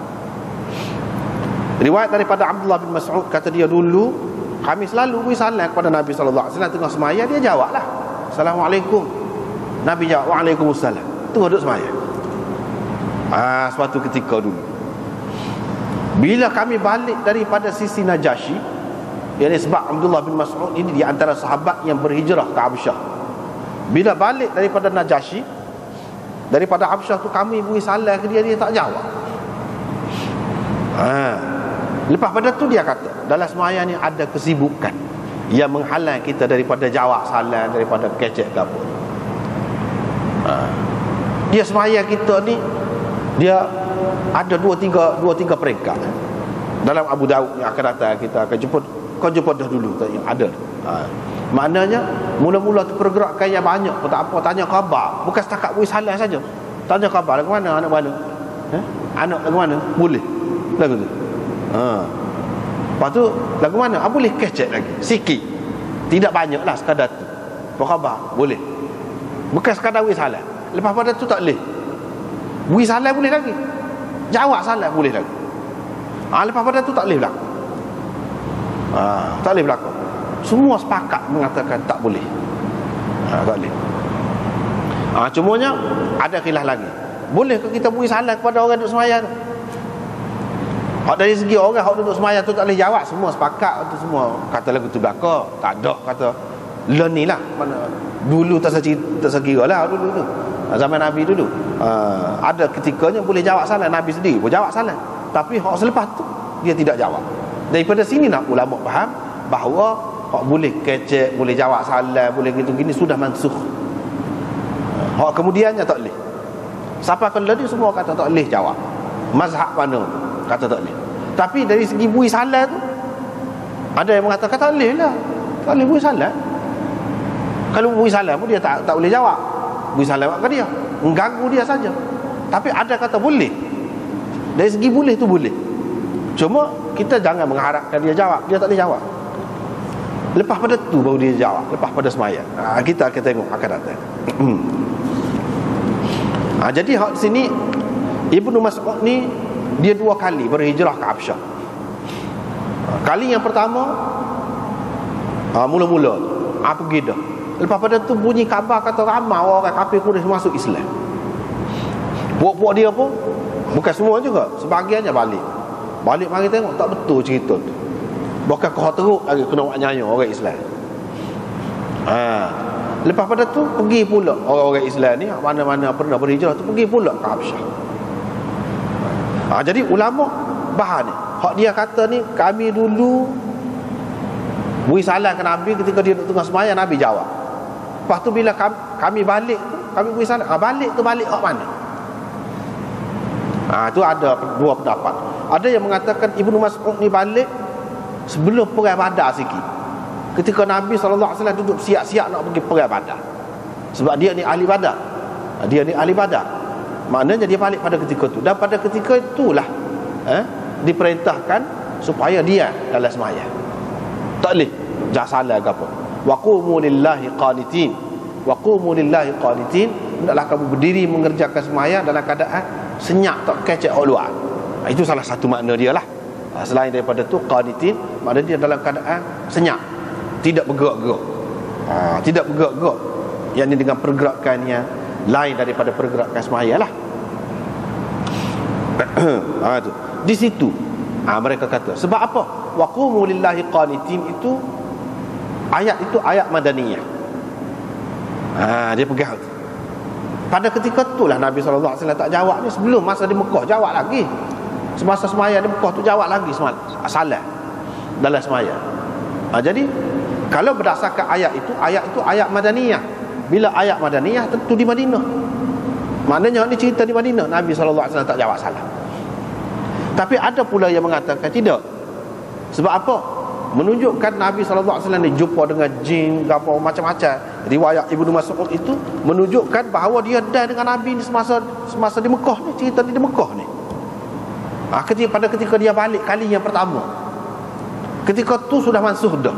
Riwayat daripada Abdullah bin Mas'ud kata dia dulu kami selalu beri salam kepada Nabi SAW tengah sembahyang, dia jawablah Assalamualaikum. Nabi jawab Waalaikumsalam. Tengah duduk sembahyang. Suatu ketika dulu bila kami balik daripada sisi Najasyi, yakni sebab Abdullah bin Mas'ud ini di antara sahabat yang berhijrah ke Habsyah. Bila balik daripada Najasyi, daripada Habsyah tu kami beri salam ke dia tak jawab. Lepas pada tu dia kata dalam sembahyang ni ada kesibukan yang menghalang kita daripada jawab salam, daripada kecek ke apa. Dia sembahyang kita ni dia ada dua tiga peringkat. Dalam Abu Daud yang akan datang kita akan jumpa. Kau jumpa dah dulu yang ada. Maknanya mula-mula tu pergerakan yang banyak pun tak apa, tanya khabar, bukan setakat beri salam saja. Tanya khabar, lagu mana, anak mana? Anak lagu mana? Boleh. Lagu tu. Lepas tu lagu mana? Boleh kecek lagi sikit. Tidak banyaklah sekadar tu. Apa khabar? Boleh. Bukan sekadar beri salam. Lepas pada tu tak boleh. Beri salam boleh lagi. Jawab salam boleh lagi. Lepas pada tu tak boleh belakang. Tak boleh belakang. Semua sepakat mengatakan tak boleh. Tak boleh. Cumanya ada khilaf lagi. Bolehkah kita beri salam kepada orang duduk sembahyang tu? Dari segi orang hak duduk sembahyang tu tak boleh jawab, semua sepakat tu semua. Kata lagu tu belakang, tak ada kata ni lah. Mana dulu tak sekira lah dulu tu. Zaman Nabi dulu. Ada ketikanya boleh jawab salam, Nabi sendiri boleh jawab salam. Tapi hak selepas tu dia tidak jawab. Daripada sini nak ulama faham bahawa hak boleh kecek, boleh jawab salam, boleh gitu-gini sudah mansukh. Hak kemudiannya tak boleh. Siapa kalau dia semua kata tak boleh jawab. Mazhab mana kata tak boleh. Tapi dari segi bui salam tu Ada yang mengatakan tak boleh lah, tak boleh beri salam. Kalau beri salam pun dia tak boleh jawab. Beri salam ke dia, mengganggu dia saja. Tapi ada kata boleh. Dari segi boleh tu boleh. Cuma kita jangan mengharapkan dia jawab. Dia tak boleh jawab. Lepas pada tu baru dia jawab. Lepas pada sembahyang. Kita akan tengok akan datang. Jadi hak sini Ibnu Mas'ud ni dia 2 kali berhijrah ke Habsyah. Kali yang pertama mula-mula pergi dah. Lepas pada tu bunyi khabar kata ramai orang kafir Quraisy masuk Islam. Puak-puak dia pun bukan semua juga, sebahagiannya balik mari tengok tak betul cerita tu. Bahkan kau teruk lagi kena buat nyanyi orang Islam. Lepas pada tu pergi pula orang-orang Islam ni mana-mana pernah berhijrah tu pergi pula ke Habsyah. Jadi ulama bahar ni, hak dia kata ni, kami dulu beri salam ke Nabi ketika dia duduk tengah sembahyang, Nabi jawab. Lepas tu bila kami balik tu, kami beri salam, balik tu balik hak mana? Tu ada 2 pendapat. Ada yang mengatakan Ibnu Mas'ud ni balik sebelum perang Badar sikit. Ketika Nabi SAW duduk siap-siap nak pergi perang Badar. Sebab dia ni ahli Badar. Dia ni ahli Badar. Maknanya dia balik pada ketika tu. Dan pada ketika itulah diperintahkan supaya dia dalam sembahyang. Tak boleh jangan salah ke apa. Wa qumu lillahi qanitin. Wa qumu lillahi qanitin. Hendaklah kamu berdiri mengerjakan sembahyang dalam keadaan senyap, tak kecek orang luar. Itu salah satu makna dia lah. Selain daripada tu qanitin, makna dia dalam keadaan senyap, tidak bergerak-gerak. Tidak bergerak-gerak. Yang ini dengan pergerakan yang lain daripada pergerakan sembahyang lah. Tu. Di situ mereka kata sebab apa? Wa qumu lillahi qanitin itu ayat madaniyah. Dia pegang tu. Pada ketika itulah Nabi SAW tak jawab ni. Sebelum masa di Mekah jawab lagi. Semasa sembahyang di Mekah tu jawab lagi salam dalam sembahyang. Jadi kalau berdasarkan ayat itu ayat madaniyah. Bila ayat madaniyah tentu di Madinah. Maknanya ni cerita di Madinah, Nabi SAW tak jawab salam. Tapi ada pula yang mengatakan tidak. Sebab apa? Menunjukkan Nabi SAW ni jumpa dengan jin, apa macam-macam. Riwayat Ibnu Mas'ud itu menunjukkan bahawa dia dah dengan Nabi ni semasa di Mekah ni, cerita di Mekah ni. Pada ketika dia balik kali yang pertama, ketika tu sudah mansuh dah.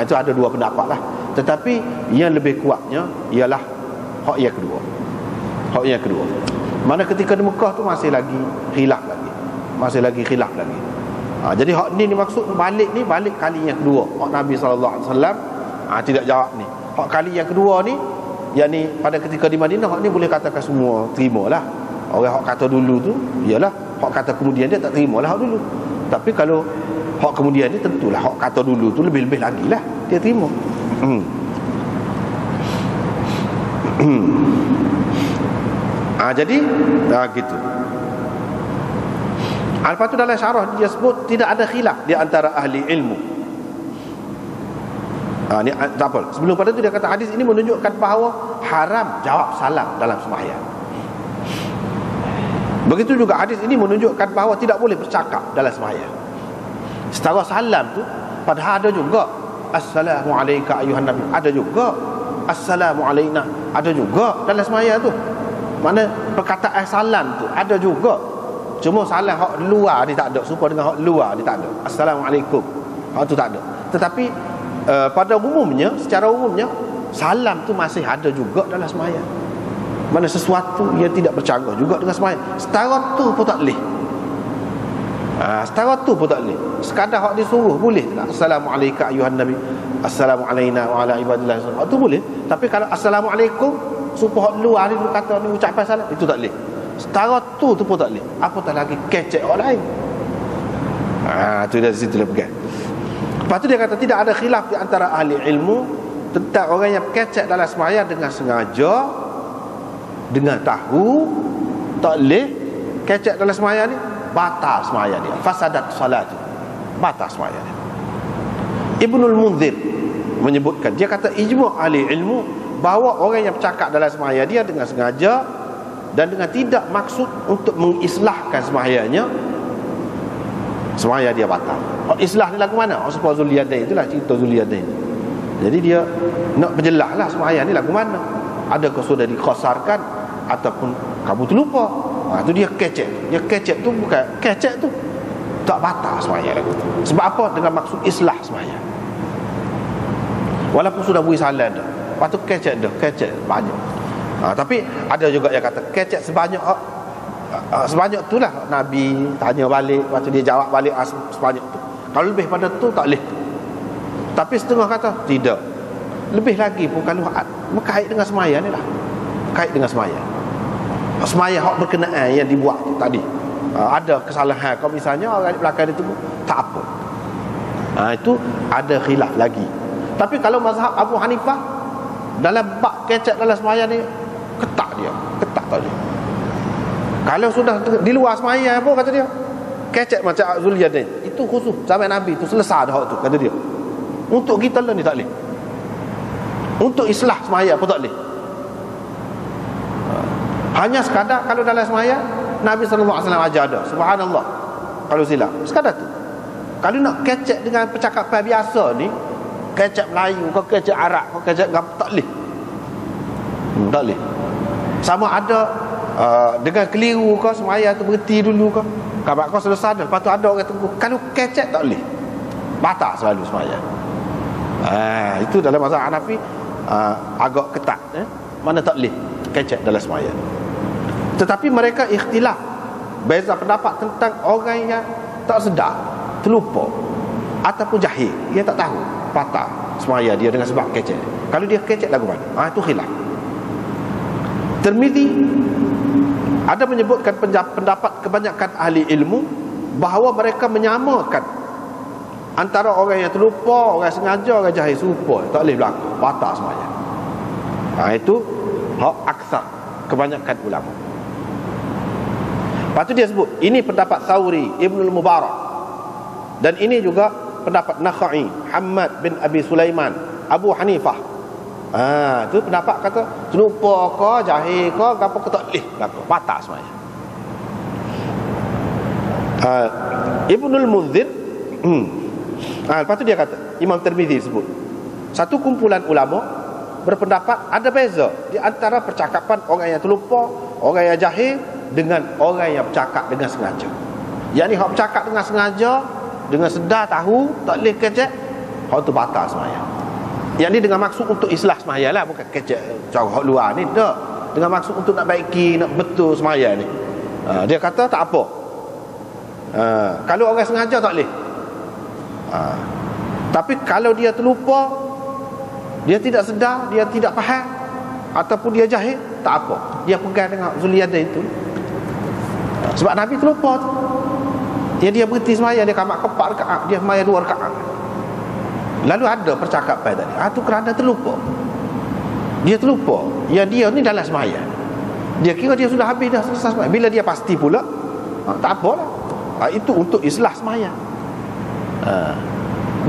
Itu ada 2 pendapat lah. Tetapi yang lebih kuatnya ialah hak yang kedua. Hak yang kedua. Mana ketika di Mekah tu masih lagi khilaf lagi. Jadi hak ni maksud balik kali yang kedua. Hak Nabi SAW tidak jawab ni. Hak kali yang kedua ni, yang ni pada ketika di Madinah, hak ni boleh katakan semua terimalah. Orang hak kata dulu tu ialah, hak kata kemudian dia tak terimalah hak dulu. Tapi kalau hak kemudian ni tentulah hak kata dulu tu lebih-lebih lagi lah dia terima. Jadi gitu. Lepas tu dalam syarah dia sebut tidak ada khilaf di antara ahli ilmu. Ni tak apa. Sebelum pada tu dia kata hadis ini menunjukkan bahawa haram jawab salam dalam sembahyang. Begitu juga hadis ini menunjukkan bahawa tidak boleh bercakap dalam sembahyang. Setara salam tu padahal ada juga assalamu alayka ayuhan nabi, ada juga assalamu alayna, ada juga dalam sembahyang tu. Mana perkataan salam tu ada juga. Cuma salam hak luar ni tak ada, serupa dengan hak luar ni tak ada. Assalamualaikum, hak tu tak ada. Tetapi pada umumnya, secara umumnya salam tu masih ada juga dalam sembahyang. Mana sesuatu yang tidak bercanggah juga dengan sembahyang. Setara tu pun tak boleh. Setara tu pun tak boleh. Sekadar hak disuruh boleh tak? Assalamualaikum ayuhan nabi, assalamu alayna wa ala ibadillah. Hak tu boleh. Tapi kalau assalamualaikum supaya hak luar ni kata ni ucapan salam, itu tak boleh. Setara tu pun tak boleh. Apatah lagi kecek orang lain. Tu dari situ dia pegang. Lepas tu dia kata tidak ada khilaf di antara ahli ilmu tentang orang yang kecek dalam sembahyang dengan sengaja, dengan tahu, tak boleh kecek dalam sembahyang ni, batal sembahyang dia, fasadat salatu, batal sembahyang dia. Ibnul Munzir menyebutkan, dia kata ijma' ahli ilmu bahawa orang yang bercakap dalam sembahyang dia dengan sengaja dan dengan tidak maksud untuk mengislahkan sembahyangnya, semaya dia batal. Islah ni lagu mana? Sebab Zuliyadain itulah cerita Zuliyadain. Jadi dia nak berjelaslah semaya ni lagu mana. Adakah sudah dikhasarkan ataupun kamu terlupa. Tu dia kecek. Dia kecek tu bukan kecek tu tak batal semaya lagu tu. Sebab apa? Dengan maksud islah semaya. Walaupun sudah beri salam dah. Lepas tu kecek dah, kecek banyak. Tapi ada juga yang kata kecek sebanyak sebanyak tu lah Nabi tanya balik, lepas tu dia jawab balik sebanyak tu. Kalau lebih pada tu tak boleh. Tapi setengah kata tidak. Lebih lagi pun kalau berkait dengan semaya ni lah. Kait dengan semaya. Semaya hak berkenaan yang dibuat tu tadi. Ada kesalahan kalau misalnya orang di belakang itu tak apa. Itu ada khilaf lagi. Tapi kalau mazhab Abu Hanifah dalam bab kecek dalam semaya ni ketat dia, ketat tadi. Kalau sudah di luar semaya apa kata dia? Kecek macam Zuliyadain. Itu khusus zaman Nabi tu selesai dah tu kata dia. Untuk kita lah ni tak boleh. Untuk islah semaya apa tak boleh. Hanya sekadar kalau dalam semaya Nabi SAW ajar dah. Subhanallah. Kalau silap sekadar tu. Kalau nak kecek dengan percakapan biasa ni, kecek Melayu, kau kecek Arab, kau kecek tak boleh. Tak boleh. Sama ada dengan keliru kau semaya tu berhenti dulu kau. Kalau kau selesai dah, lepas tu ada orang tunggu. Kalau kecek tak boleh. Batal selalu semaya. Itu dalam mazhab Hanafi agak ketat. Mana tak boleh kecek dalam semaya. Tetapi mereka ikhtilaf, beza pendapat tentang orang yang tak sedar, terlupa ataupun jahil, dia tak tahu patah semaya dia dengan sebab kecek. Kalau dia kecek lagu mana? Itu khilaf. Tirmizi ada menyebutkan pendapat kebanyakan ahli ilmu bahawa mereka menyamakan antara orang yang terlupa, orang sengaja, orang jahil serupa, tak boleh berlaku, patah semaya. Itu hak aksar kebanyakan ulama. Lepas tu dia sebut ini pendapat Thawri, Ibnul Mubarak, dan ini juga pendapat Nakhai, Hamad bin Abi Sulaiman, Abu Hanifah. Itu pendapat kata terlupa ke, jahil ke, apa ke tak boleh berlaku, patah semaya. Ibnul Munzir lepas tu dia kata, Imam Tirmizi sebut satu kumpulan ulama berpendapat ada beza di antara percakapan orang yang terlupa, orang yang jahil dengan orang yang bercakap dengan sengaja. Yang ni hak bercakap dengan sengaja, dengan sedar tahu tak boleh kecek, hak tu batal semaya. Yang ni dengan maksud untuk islah semaya lah, bukan kecek cara hak luar ni tak. Dengan maksud untuk nak baiki, nak betul semaya ni. Dia kata tak apa. Kalau orang sengaja tak boleh. Tapi kalau dia terlupa, dia tidak sedar, dia tidak faham, ataupun dia jahil, tak apa. Dia pegang dengan Zuliyadain itu. Sebab Nabi terlupa tu. Dia berhenti semaya, dia kamat 4 rakaat, dia semaya 2 rakaat. Lalu ada percakapan tadi. Itu kerana terlupa. Dia terlupa. Ya dia ni dalam semaya. Dia kira dia sudah habis dah, selesai semaya. Bila dia pasti pula, tak apalah. Itu untuk islah semaya.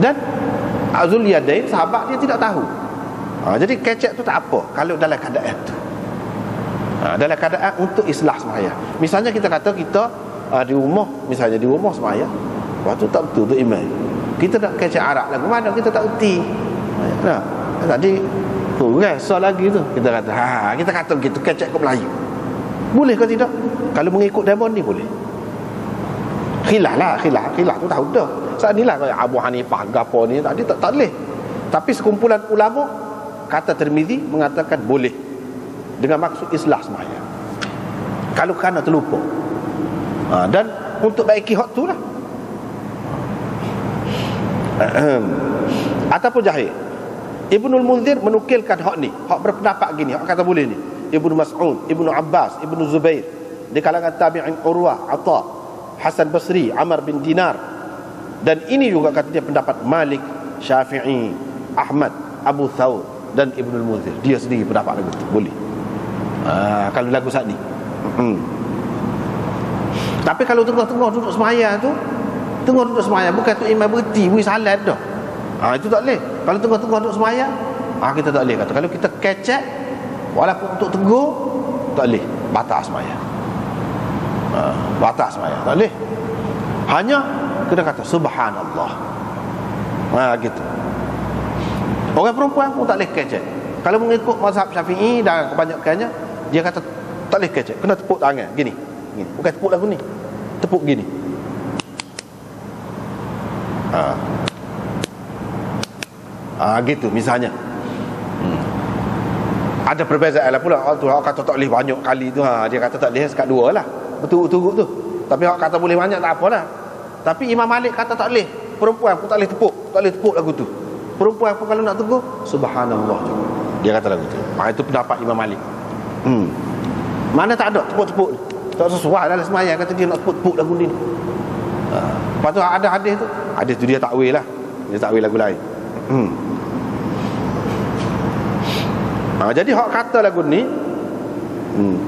Dan Zuliyadain sahabat dia tidak tahu. Jadi kecek tu tak apa kalau dalam keadaan tu. Dalam keadaan untuk islah semaya. Misalnya kita kata kita di rumah, misalnya di rumah semaya, waktu tak betul tu imam. Kita nak kecek Arab lagu mana kita tak erti. Tadi rasa lagi tu kita kata kita kata gitu kecek ke Melayu. Boleh ke tidak? Kalau mengikut demon ni boleh. Khilaf tu tahu dah. Saat inilah kayak Abu Hanifah gapo ni tadi tak boleh. Tapi sekumpulan ulama kata Tirmizi mengatakan boleh dengan maksud islah semaya. Kalau kerana terlupa. Dan untuk baiki hak tu lah. Ataupun jahil. Ibnul Munzir menukilkan hak ni, hak berpendapat gini, hak kata boleh ni. Ibnu Mas'ud, Ibnu Abbas, Ibnu Zubair, di kalangan tabi'in Urwah, Atha, Hasan Basri, Amr bin Dinar. Dan ini juga katanya pendapat Malik, Syafi'i, Ahmad, Abu Thawr dan Ibnul Munzir. Dia sendiri pendapat lagu tu boleh. Kalau lagu saat ni. Tapi kalau tengah-tengah duduk semaya tu, tengah duduk semaya bukan tu imam berhenti beri salat dah. Itu tak boleh. Kalau tengah-tengah duduk semaya, kita tak boleh kata. Kalau kita kecek walaupun untuk tegur, tak boleh. Batal semaya. Batal semaya. Tak boleh. Hanya kena kata subhanallah. Gitu. Orang perempuan pun tak boleh kecek. Kalau mengikut mazhab Syafi'i dan kebanyakannya, dia kata tak boleh kecek, kena tepuk tangan gini. Bukan tepuk lagu ni, tepuk gini. Gitu misalnya. Ada perbezaan lah pula. Orang kata tak boleh banyak kali tu, dia kata tak boleh sekat dua lah, betul-betul tu. Tapi orang kata boleh banyak, tak apalah. Tapi Imam Malik kata tak boleh, perempuan pun tak boleh tepuk, tak boleh tepuk lagu tu. Perempuan pun kalau nak tegur subhanallah juga, dia kata lagu tu. Itu pendapat Imam Malik. Mana tak ada tepuk-tepuk ni, tak sesuai dalam semayang. Kata dia nak tepuk-tepuk lagu ni. Lepas tu ada hadis tu, hadis tu dia takwil lah, dia takwil lagu lain. Jadi hak kata lagu ni,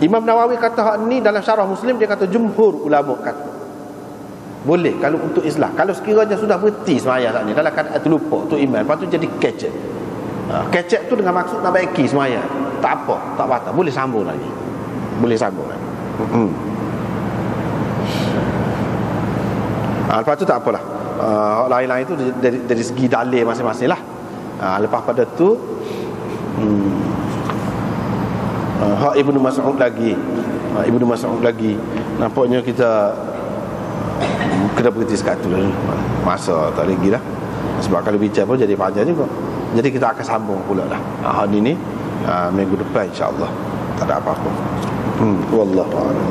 Imam Nawawi kata hak ni dalam syarah Muslim, dia kata jumhur ulama kata boleh kalau untuk Islam. Kalau sekiranya sudah berhenti semayang saat ni dalam keadaan terlupa tu iman, lepas tu jadi kecek. Kecek tu dengan maksud nak baiki semayang, tak apa, tak batal, boleh sambung lagi. Boleh sambung lagi. Lepas tu tak apalah. Lain-lain tu dari segi dalil masing-masing lah. Lepas pada tu hak Ibnu Mas'ud lagi. Ibnu Mas'ud lagi. Nampaknya kita kena berhenti sekat tu dulu. Masa tak lagi lah. Sebab kalau bincang pun jadi panjang juga. Jadi kita akan sambung pula lah. Hari ni minggu depan insya-Allah. Tak ada apa-apa. Wallahu a'lam.